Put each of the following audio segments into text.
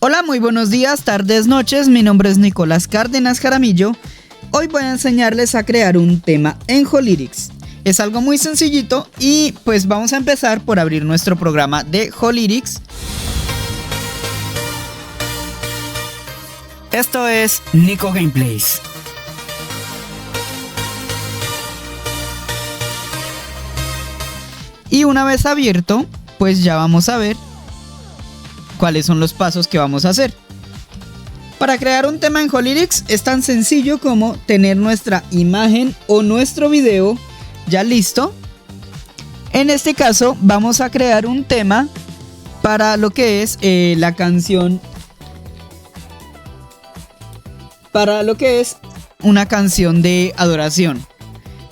Hola, muy buenos días, tardes, noches. Mi nombre es Nicolás Cárdenas Jaramillo. Hoy voy a enseñarles a crear un tema en Holytics. Es algo muy sencillito y pues vamos a empezar por abrir nuestro programa de Holytics. Esto es Nico Gameplays. Y una vez abierto, pues ya vamos a ver cuáles son los pasos que vamos a hacer. Para crear un tema en Holytics es tan sencillo como tener nuestra imagen o nuestro video ya listo. En este caso vamos a crear un tema para lo que es la canción, para lo que es una canción de adoración.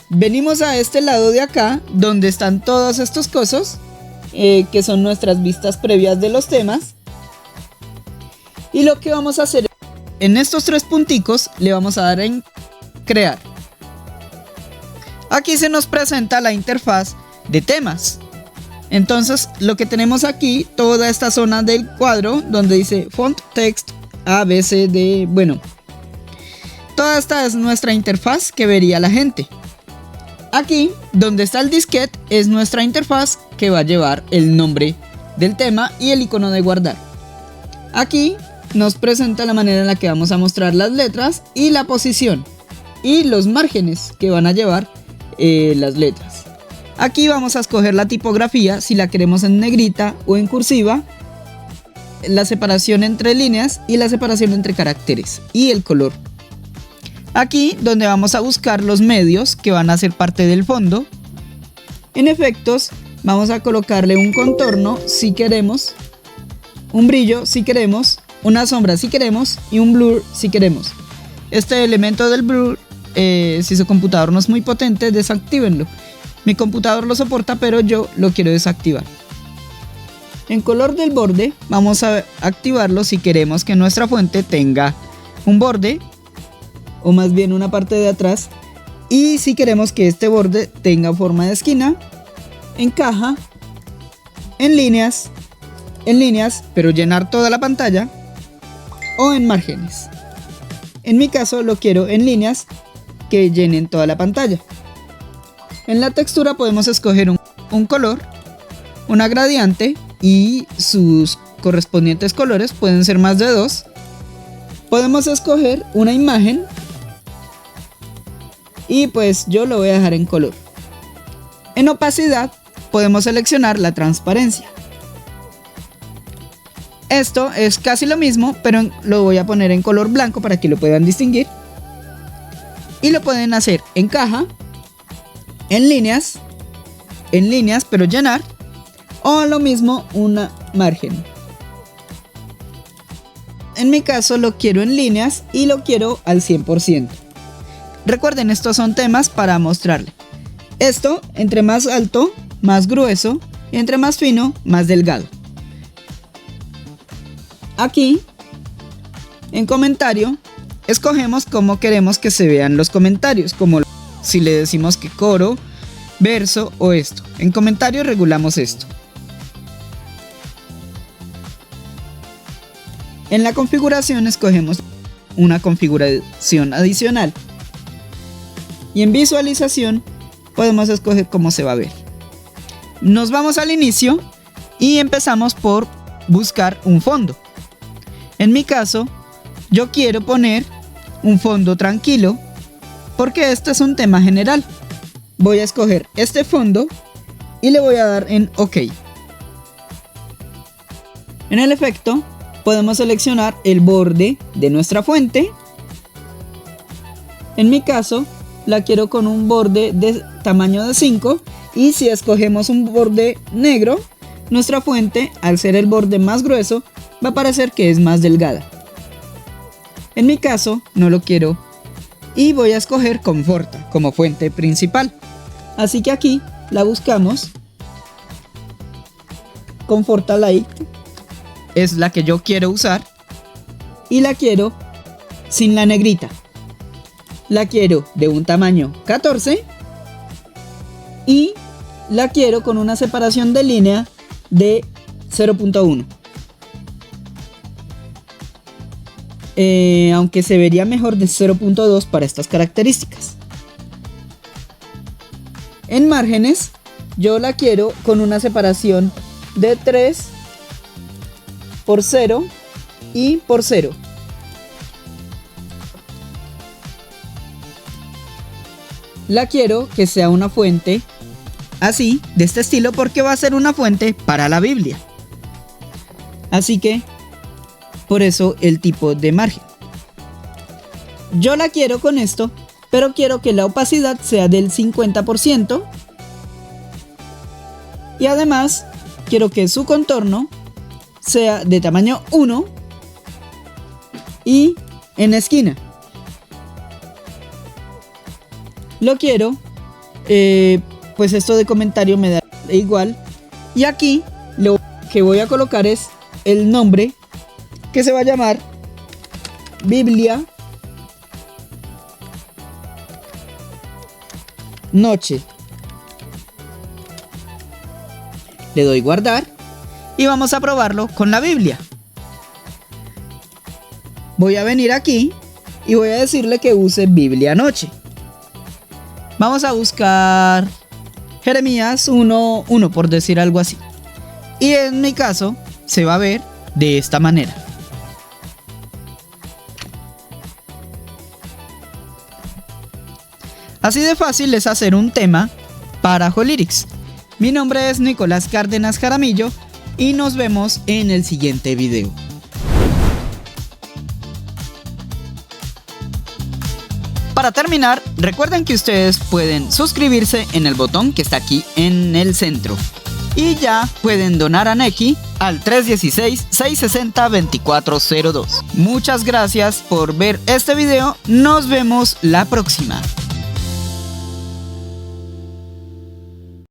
Venimos a este lado de acá donde están todos estos cosos que son nuestras vistas previas de los temas. Y lo que vamos a hacer en estos tres punticos, le vamos a dar en crear. Aquí se nos presenta la interfaz de temas. Entonces lo que tenemos aquí, toda esta zona del cuadro donde dice font, text, A, B, C, D, bueno, toda esta es nuestra interfaz que vería la gente. Aquí donde está el disquete es nuestra interfaz que va a llevar el nombre del tema y el icono de guardar. Aquí nos presenta la manera en la que vamos a mostrar las letras y la posición y los márgenes que van a llevar las letras. Aquí vamos a escoger la tipografía, si la queremos en negrita o en cursiva, la separación entre líneas y la separación entre caracteres y el color. Aquí donde vamos a buscar los medios que van a ser parte del fondo. En efectos vamos a colocarle un contorno si queremos, un brillo si queremos, una sombra si queremos y un blur si queremos. Este elemento del blur, si su computador no es muy potente, desactívenlo. Mi computador lo soporta, pero yo lo quiero desactivar. En color del borde vamos a activarlo si queremos que nuestra fuente tenga un borde, o más bien una parte de atrás, y si queremos que este borde tenga forma de esquina, en caja, en líneas, pero llenar toda la pantalla, o en márgenes. En mi caso lo quiero en líneas que llenen toda la pantalla. En la textura podemos escoger un color, una gradiente y sus correspondientes colores, pueden ser más de 2. Podemos escoger una imagen y pues yo lo voy a dejar en color. En opacidad podemos seleccionar la transparencia. Esto es casi lo mismo, pero lo voy a poner en color blanco para que lo puedan distinguir. Y lo pueden hacer en caja, en líneas pero llenar, o lo mismo una margen. En mi caso lo quiero en líneas y lo quiero al 100%. Recuerden, estos son temas para mostrarle. Esto, entre más alto, más grueso, y entre más fino, más delgado. Aquí, en comentario, escogemos cómo queremos que se vean los comentarios, como si le decimos que coro, verso o esto. En comentario regulamos esto. En la configuración escogemos una configuración adicional. Y en visualización podemos escoger cómo se va a ver. Nos vamos al inicio y empezamos por buscar un fondo. En mi caso, yo quiero poner un fondo tranquilo porque este es un tema general. Voy a escoger este fondo y le voy a dar en OK. En el efecto, podemos seleccionar el borde de nuestra fuente. En mi caso, la quiero con un borde de tamaño de 5 y si escogemos un borde negro, nuestra fuente, al ser el borde más grueso, va a parecer que es más delgada. En mi caso no lo quiero y voy a escoger Conforta como fuente principal. Así que aquí la buscamos. Conforta Light es la que yo quiero usar y la quiero sin la negrita. La quiero de un tamaño 14 y la quiero con una separación de línea de 0.1. aunque se vería mejor de 0.2 para estas características. En márgenes, yo la quiero con una separación de 3 por 0 y por 0. La quiero que sea una fuente así, de este estilo, porque va a ser una fuente para la Biblia. Así que, por eso el tipo de margen. Yo la quiero con esto, pero quiero que la opacidad sea del 50%. Y además, quiero que su contorno sea de tamaño 1 y en esquina. Lo quiero, pues esto de comentario me da igual. Y aquí lo que voy a colocar es el nombre, que se va a llamar Biblia Noche. Le doy guardar y vamos a probarlo con la Biblia. Voy a venir aquí y voy a decirle que use Biblia Noche. Vamos a buscar Jeremías 1:1, por decir algo así. Y en mi caso se va a ver de esta manera. Así de fácil es hacer un tema para Holyrics. Mi nombre es Nicolás Cárdenas Jaramillo y nos vemos en el siguiente video. Para terminar, recuerden que ustedes pueden suscribirse en el botón que está aquí en el centro. Y ya pueden donar a Nequi al 316-660-2402. Muchas gracias por ver este video. Nos vemos la próxima.